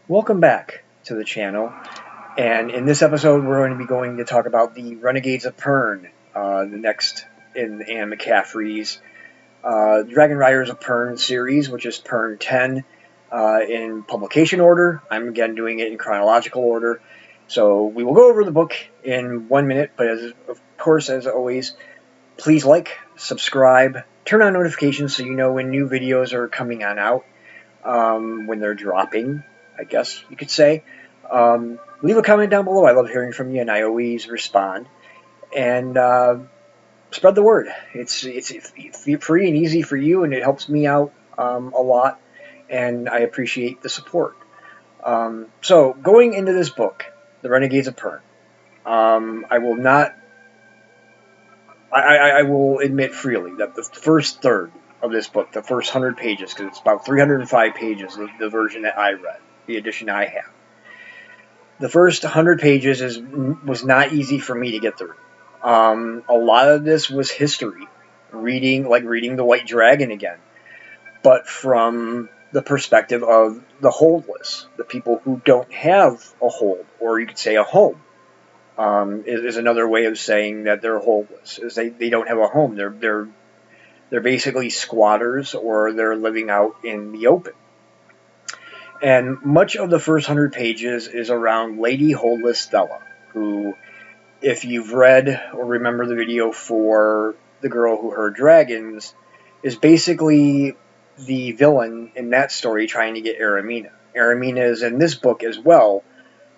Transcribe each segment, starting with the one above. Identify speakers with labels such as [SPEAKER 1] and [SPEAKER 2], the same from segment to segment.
[SPEAKER 1] Welcome back to the channel, and in this episode we're going to be going to talk about the Renegades of Pern, the next in Anne McCaffrey's Dragon Riders of Pern series, which is Pern 10 in publication order. I'm again doing it in chronological order, so we will go over the book in 1 minute, but of course, as always, please like, subscribe, turn on notifications so you know when new videos are coming on out, when they're dropping, I guess you could say. Leave a comment down below. I love hearing from you, and I always respond. And spread the word. It's free and easy for you, and it helps me out a lot, and I appreciate the support. So, going into this book, The Renegades of Pern, I will not. I will admit freely that the first third of this book, the first 100 pages, because it's about 305 pages, the version that I read, the edition I have. The first 100 pages was not easy for me to get through. A lot of this was history, reading The White Dragon again, but from the perspective of the holdless, the people who don't have a hold, or you could say a home. Is another way of saying that they're homeless. Is they don't have a home. They're basically squatters, or they're living out in the open. And much of the first 100 pages is around Lady Holdless Stella, who, if you've read or remember the video for The Girl Who Heard Dragons, is basically the villain in that story trying to get Aramina. Aramina is in this book as well,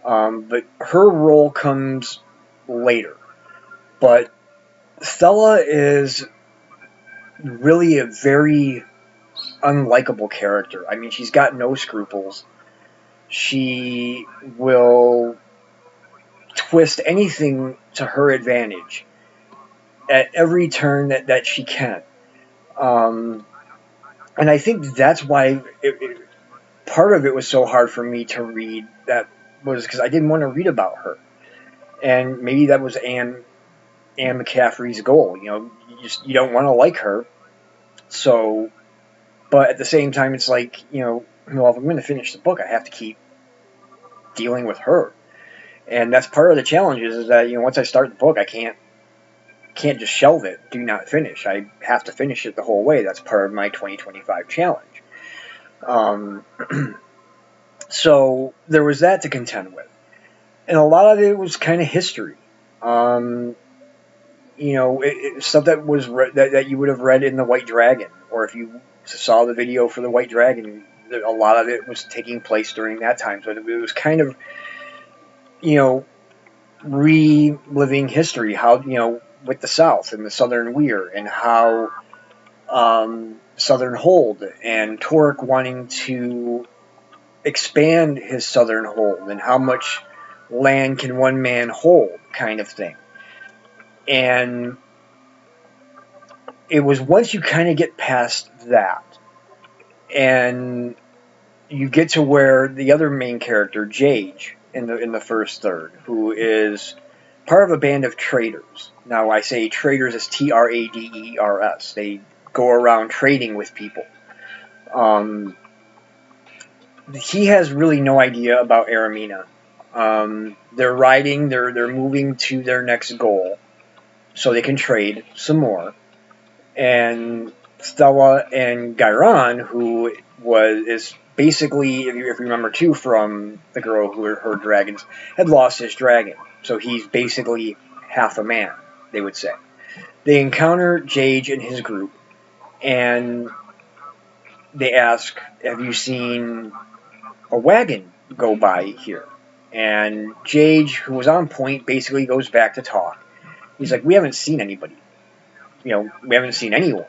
[SPEAKER 1] but her role comes later. But Stella is really a very unlikable character. I mean, she's got no scruples. She will twist anything to her advantage at every turn that she can. And I think that's why part of it was so hard for me to read. That was because I didn't want to read about her. And maybe that was Anne McCaffrey's goal. You don't want to like her. So, but at the same time, it's like, if I'm going to finish the book, I have to keep dealing with her. And that's part of the challenge is that, once I start the book, I can't just shelve it, do not finish. I have to finish it the whole way. That's part of my 2025 challenge. So there was that to contend with. And a lot of it was kind of history. Stuff that was that you would have read in The White Dragon, or if you saw the video for The White Dragon, a lot of it was taking place during that time. So it was kind of, reliving history, how, with the South and the Southern Weir, and how Southern Hold, and Torek wanting to expand his Southern Hold, and how much land can one man hold, kind of thing. And it was once you kind of get past that, and you get to where the other main character, Jage, in the first third, who is part of a band of traders. Now, I say traders as Traders. They go around trading with people. He has really no idea about Aramina. They're moving to their next goal, so they can trade some more. And Stella and Gyron, who is basically, if you remember too, from The Girl Who Heard Dragons, had lost his dragon. So he's basically half a man, they would say. They encounter Jage and his group, and they ask, have you seen a wagon go by here? And Jage, who was on point, basically goes back to talk. He's like, we haven't seen anybody. We haven't seen anyone.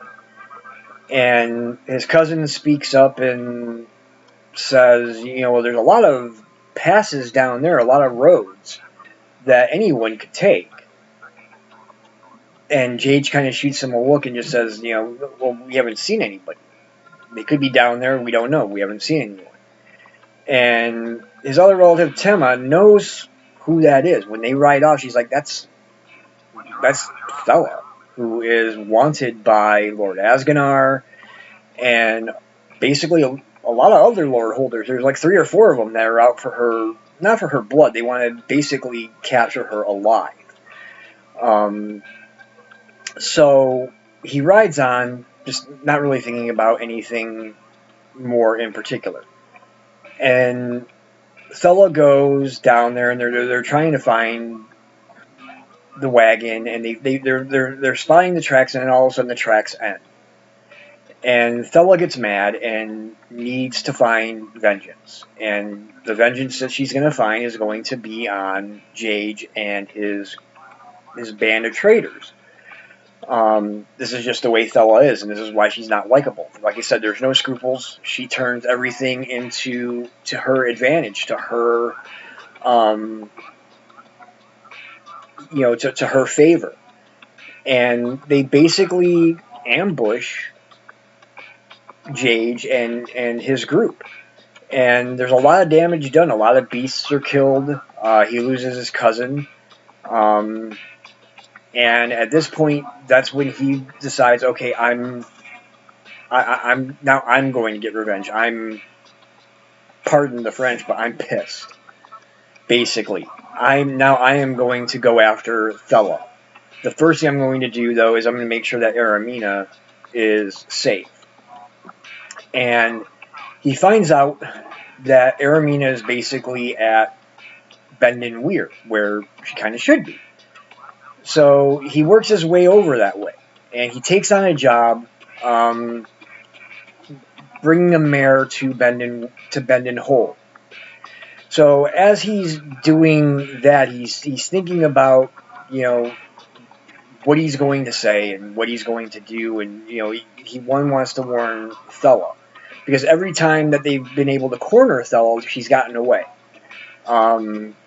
[SPEAKER 1] And his cousin speaks up and says, there's a lot of passes down there, a lot of roads that anyone could take. And Jage kind of shoots him a look and just says, well, we haven't seen anybody. They could be down there, we don't know. We haven't seen anyone. And his other relative, Tema, knows who that is. When they ride off, she's like, that's Stella, who is wanted by Lord Asganar, and basically a lot of other lord holders. There's like 3 or 4 of them that are out for her, not for her blood. They want to basically capture her alive. So he rides on, just not really thinking about anything more in particular. And Thella goes down there, and they're trying to find the wagon, and they're spotting the tracks, and then all of a sudden the tracks end. And Thella gets mad and needs to find vengeance. And the vengeance that she's going to find is going to be on Jage and his band of traitors. This is just the way Thella is, and this is why she's not likable. Like I said, there's no scruples. She turns everything to her advantage, to her, to her favor. And they basically ambush Jage and his group. And there's a lot of damage done. A lot of beasts are killed. He loses his cousin. And at this point, that's when he decides, okay, I'm going to get revenge. Pardon the French, but I'm pissed. Basically, I am going to go after Thella. The first thing I'm going to do, though, is I'm going to make sure that Aramina is safe. And he finds out that Aramina is basically at Bendon Weir, where she kind of should be. So he works his way over that way, and he takes on a job bringing a mare to Bendon Hole. So as he's doing that, he's thinking about, what he's going to say and what he's going to do, and he wants to warn Thella, because every time that they've been able to corner Thella, she's gotten away.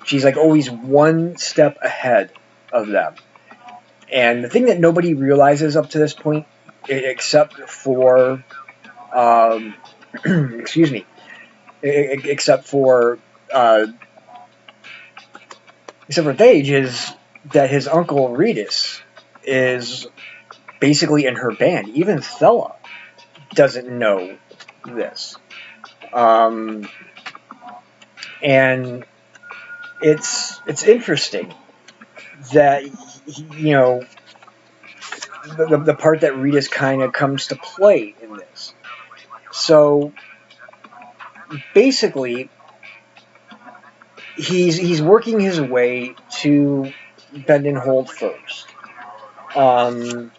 [SPEAKER 1] She's like always one step ahead of them. And the thing that nobody realizes up to this point, except for excuse me, except for Thage, is that his uncle Redis is basically in her band. Even Thella doesn't know this. And it's interesting that the part that Redis kind of comes to play in this. So basically, he's working his way to Bendon Hold first. And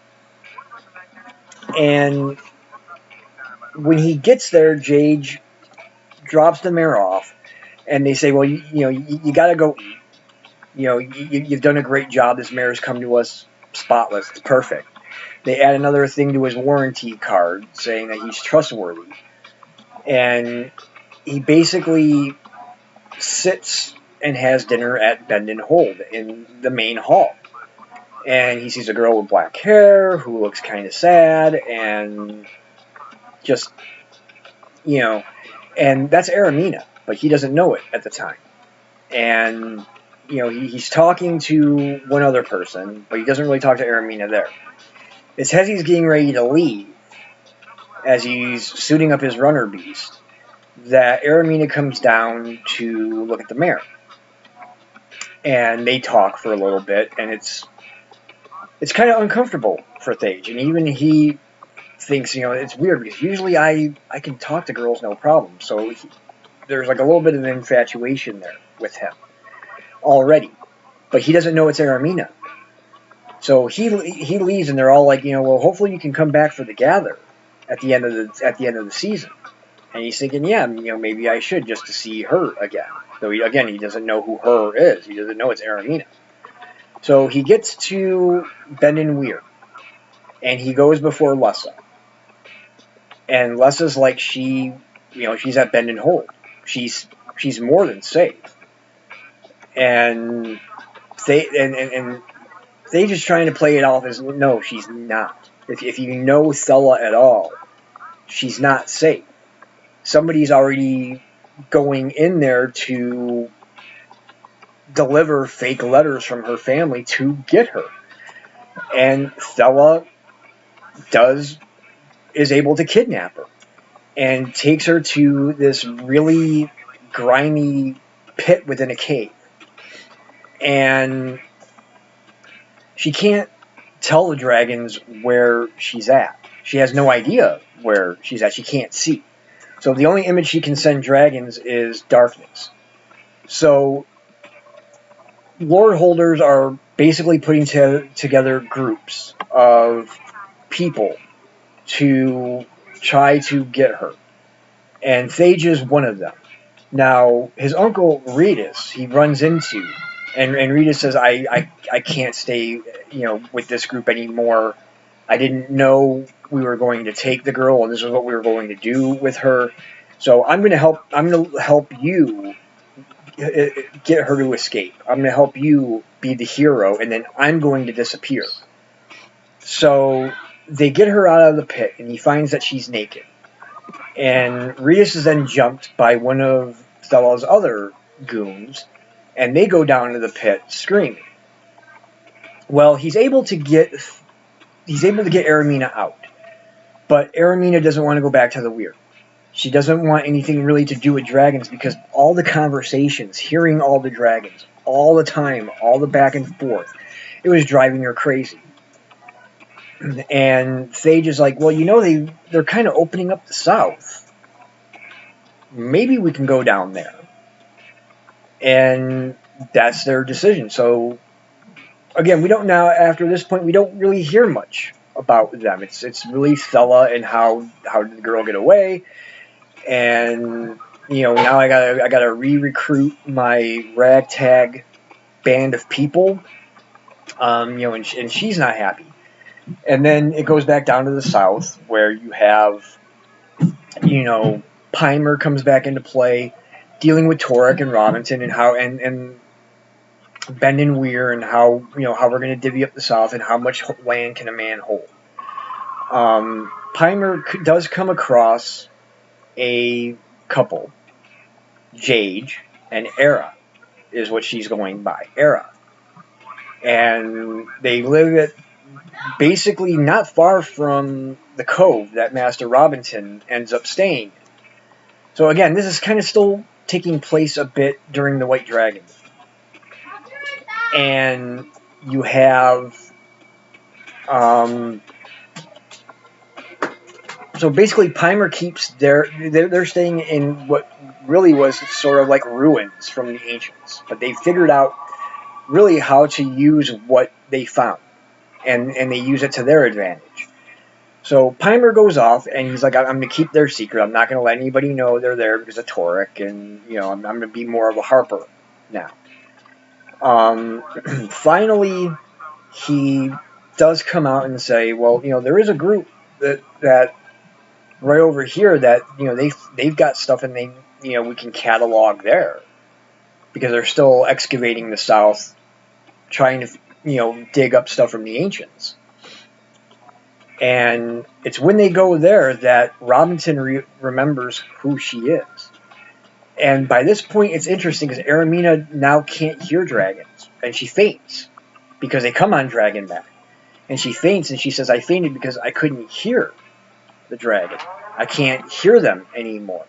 [SPEAKER 1] when he gets there, Jage drops the mare off, and they say, well, you got to go eat. You've done a great job. This mare has come to us spotless. It's perfect. They add another thing to his warranty card saying that he's trustworthy. And he basically sits and has dinner at Bendon Hold in the main hall. And he sees a girl with black hair who looks kind of sad, and just, and that's Aramina, but he doesn't know it at the time. And, he's talking to one other person, but he doesn't really talk to Aramina there. It's as he's getting ready to leave, as he's suiting up his runner beast, that Aramina comes down to look at the mare. And they talk for a little bit, and it's kind of uncomfortable for Thage. And even he thinks, it's weird, because usually I can talk to girls no problem. So there's like a little bit of an infatuation there with him already. But he doesn't know it's Aramina. So he leaves, and they're all like, well, hopefully you can come back for the gather at the end of the season. And he's thinking, yeah, maybe I should, just to see her again. Though he doesn't know who her is. He doesn't know it's Aramina. So he gets to Bendon Weir, and he goes before Lessa. And Lessa's like, she's at Bendon Hold. She's more than safe. And they just trying to play it off as, no, she's not. If you know Thella at all, she's not safe. Somebody's already going in there to deliver fake letters from her family to get her. And Thella is able to kidnap her. and takes her to this really grimy pit within a cave. And she can't tell the dragons where she's at. She has no idea where she's at. She can't see. So the only image she can send dragons is darkness. So Lord Holders are basically putting together groups of people to try to get her. And Phage is one of them. Now, his uncle Retus, he runs into, and Retus says, I can't stay, with this group anymore. I didn't know we were going to take the girl, and this is what we were going to do with her. So I'm going to help you get her to escape. I'm going to help you be the hero, and then I'm going to disappear. So they get her out of the pit, and he finds that she's naked. And Retus is then jumped by one of Thella's other goons, and they go down to the pit screaming. Well, he's able to get Aramina out, but Aramina doesn't want to go back to the Weird. She doesn't want anything really to do with dragons because all the conversations, hearing all the dragons, all the time, all the back and forth, it was driving her crazy. And Phage is like, well, they're kind of opening up the south. Maybe we can go down there. And that's their decision. So, again, we don't now, after this point, we don't really hear much about them. It's really Thella and how did the girl get away. And, now I gotta re-recruit my ragtag band of people. And she's not happy. And then it goes back down to the south where you have, Pimer comes back into play, dealing with Torek and Robinson and how and Ben and Weir and how how we're going to divvy up the south and how much land can a man hold. Pimer does come across a couple, Jage and Era is what she's going by, Era. And they live at basically not far from the cove that Master Robinson ends up staying in. So again, this is kind of still taking place a bit during the White Dragon. And you have so basically Pimer keeps they're staying in what really was sort of like ruins from the ancients, but they figured out really how to use what they found, and they use it to their advantage. So Pimer goes off, and he's like, I'm going to keep their secret. I'm not going to let anybody know they're there because of Torek, and I'm going to be more of a harper now. Finally, he does come out and say, well, there is a group that right over here that they've got stuff, and they we can catalog there because they're still excavating the south, trying to dig up stuff from the ancients. And it's when they go there that Robinson remembers who she is. And by this point, it's interesting because Aramina now can't hear dragons, and she faints because they come on Dragonback. And she faints, and she says, I fainted because I couldn't hear the dragon. I can't hear them anymore.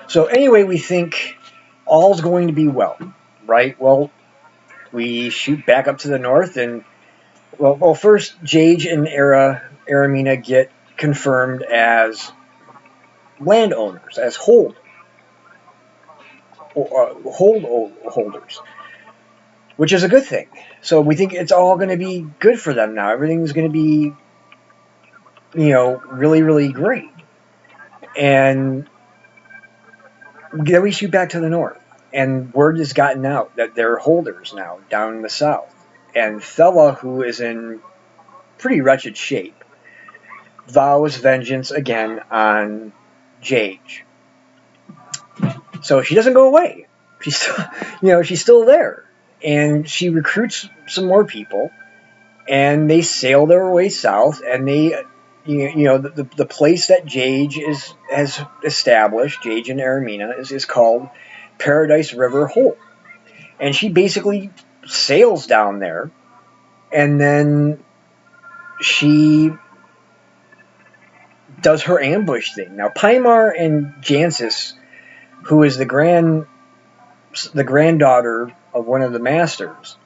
[SPEAKER 1] So anyway, we think all's going to be well, right? Well, we shoot back up to the north, and well, first, Jage and Aramina get confirmed as landowners, as hold holders, which is a good thing. So we think it's all going to be good for them now. Everything's going to be, really, really great. And then we shoot back to the north, and word has gotten out that they're holders now down in the south. And Thella, who is in pretty wretched shape, vows vengeance again on Jage. So she doesn't go away. She's still, she's still there, and she recruits some more people, and they sail their way south, and they, the place that Jage has established, Jage and Aramina, is called Paradise River Hole, and she basically sails down there, and then she does her ambush thing. Now, Pymar and Jancis, who is the granddaughter of one of the masters,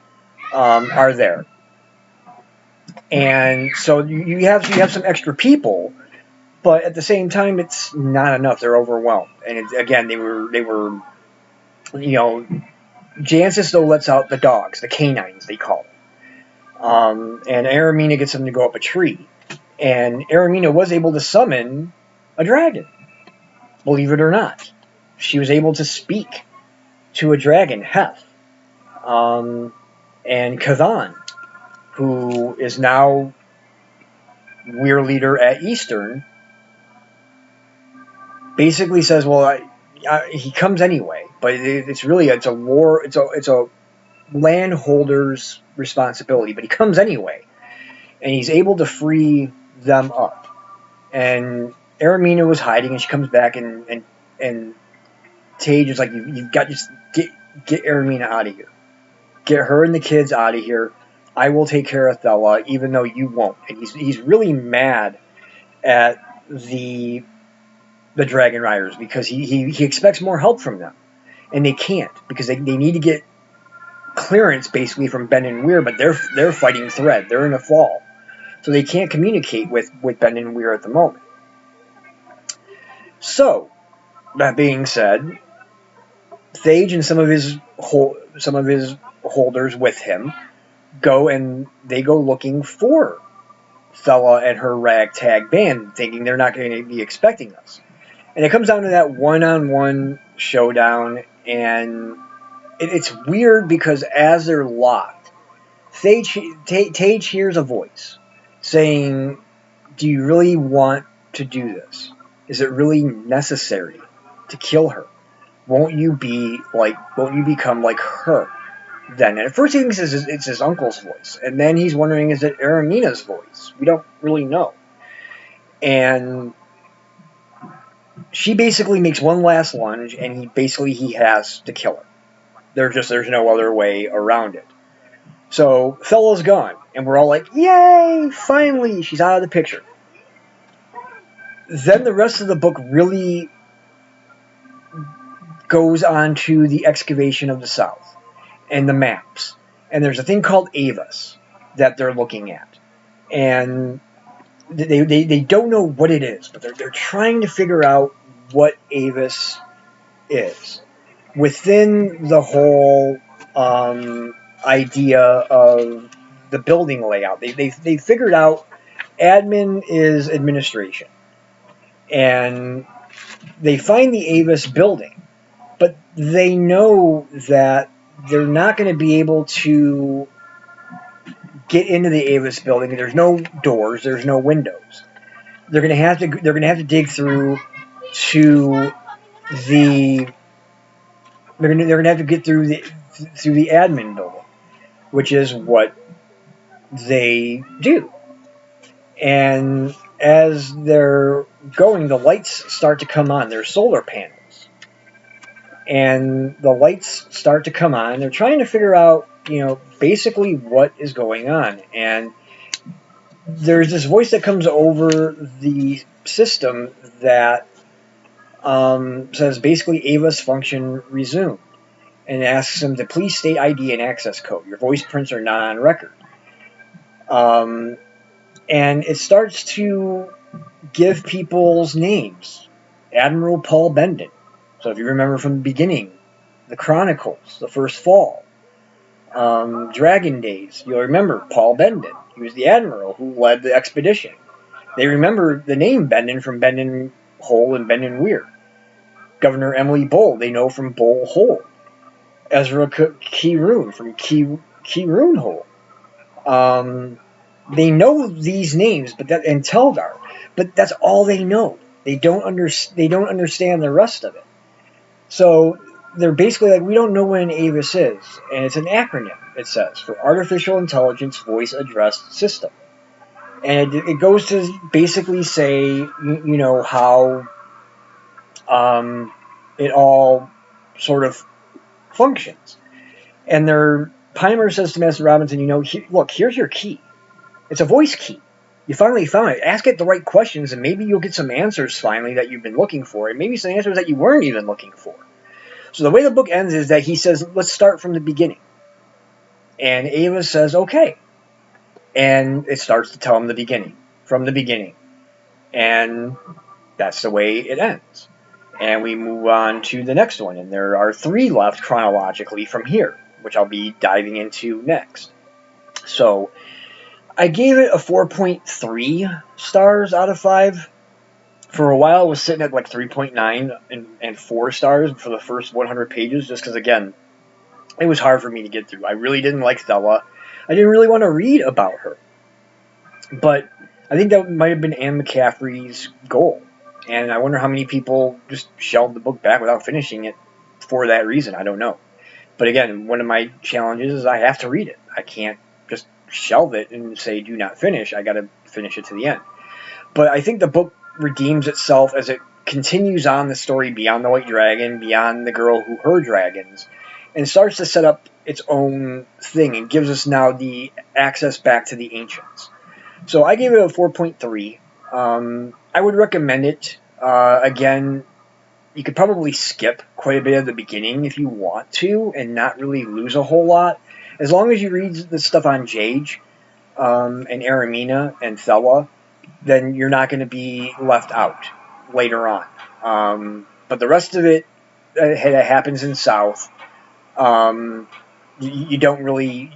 [SPEAKER 1] are there. And so you have some extra people, but at the same time, it's not enough. They're overwhelmed, and again, they were Jancis though lets out the dogs, the canines they call them, and Aramina gets them to go up a tree, and Aramina was able to summon a dragon. Believe it or not, she was able to speak to a dragon, Heth, and Kathan, who is now Weir leader at Eastern, basically says, "Well, he comes anyway, but it's a war. It's a landholder's responsibility, but he comes anyway, and he's able to free them up." And Aramina was hiding, and she comes back, and Tage is like, "You've got to just get Aramina out of here. Get her and the kids out of here. I will take care of Thella, even though you won't." And he's really mad at the Dragon Riders because he expects more help from them, and they can't because they need to get clearance basically from Ben and Weir, but they're fighting Thread. They're in a fall, so they can't communicate with Ben and Weir at the moment. So that being said, Thage and some of his holders with him go looking for Thella and her ragtag band, thinking they're not going to be expecting us. And it comes down to that one-on-one showdown, and it's weird because as they're locked, Tage hears a voice saying, "Do you really want to do this? Is it really necessary to kill her? Won't you become like her?" Then, and at first he thinks it's his uncle's voice, and then he's wondering, is it Aramina's voice? We don't really know. And she basically makes one last lunge, and he has to kill her. There's no other way around it. So Thella's gone, and we're all like, "Yay! Finally, she's out of the picture." Then the rest of the book really goes on to the excavation of the South and the maps. And there's a thing called Avis that they're looking at. And they don't know what it is, but they're trying to figure out what Avis is within the whole idea of the building layout. They figured out admin is administration, and they find the Avis building, but they know that they're not going to be able to get into the Avis building. There's no doors. There's no windows. They're going to have to dig through to the. They're going to have to get through the admin building, which is what they do. And as they're going, the lights start to come on. They're solar panels. And the lights start to come on. They're trying to figure out, basically what is going on. And there's this voice that comes over the system that says basically Ava's function resumed, and asks them to please state ID and access code. Your voice prints are not on record. And it starts to give people's names. Admiral Paul Bendon. So if you remember from the beginning, the Chronicles, the First Fall, Dragon Days, you'll remember Paul Bendon. He was the admiral who led the expedition. They remember the name Bendon from Bendon Hole and Bendon Weir. Governor Emily Bull, they know from Bull Hole. Ezra Keyroon from Keyroon Hole. They know these names, and Telgar, but that's all they know. They don't understand the rest of it. So they're basically like, we don't know what an AVIS is, and it's an acronym. It says for Artificial Intelligence Voice Address System, and it goes to basically say, how it all sort of functions. And Pymar says to Master Robinson, look, here's your key. It's a voice key. You finally found it. Ask it the right questions, and maybe you'll get some answers finally that you've been looking for, and maybe some answers that you weren't even looking for. So the way the book ends is that he says, let's start from the beginning. And Ava says, okay. And it starts to tell him the beginning, from the beginning. And that's the way it ends. And we move on to the next one, and there are 3 left chronologically from here, which I'll be diving into next. So I gave it a 4.3 stars out of 5. For a while, I was sitting at like 3.9 and 4 stars for the first 100 pages, just because, again, it was hard for me to get through. I really didn't like Stella. I didn't really want to read about her. But I think that might have been Anne McCaffrey's goal. And I wonder how many people just shelved the book back without finishing it for that reason. I don't know. But again, one of my challenges is I have to read it. I can't just shelve it and say do not finish. I got to finish it to the end. But I think the book redeems itself as it continues on the story beyond the White Dragon, beyond the girl who heard dragons, and starts to set up its own thing and gives us now the access back to the ancients. So I gave it a 4.3. I would recommend it. Again, you could probably skip quite a bit of the beginning if you want to and not really lose a whole lot. As long as you read the stuff on Jage and Aramina and Thella, then you're not going to be left out later on. But the rest of it that happens in South, you don't really,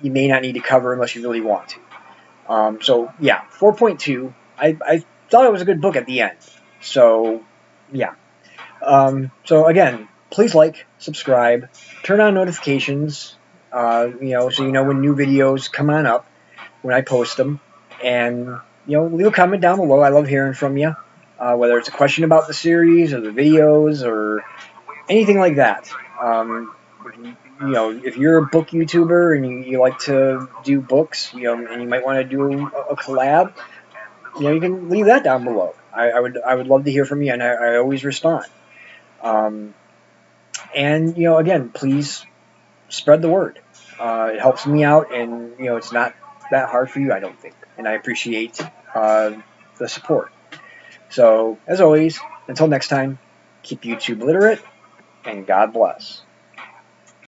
[SPEAKER 1] you may not need to cover unless you really want to. So yeah, 4.2. I thought it was a good book at the end. So yeah. So again, please like, subscribe, turn on notifications, so you know when new videos come on up when I post them, and leave a comment down below. I love hearing from you, whether it's a question about the series or the videos or anything like that. If you're a book YouTuber and you like to do books, and you might want to do a collab, you can leave that down below. I would love to hear from you, and I always respond. And again, please spread the word. It helps me out, and it's not that hard for you, I don't think. And I appreciate the support. So, as always, until next time, keep YouTube literate, and God bless.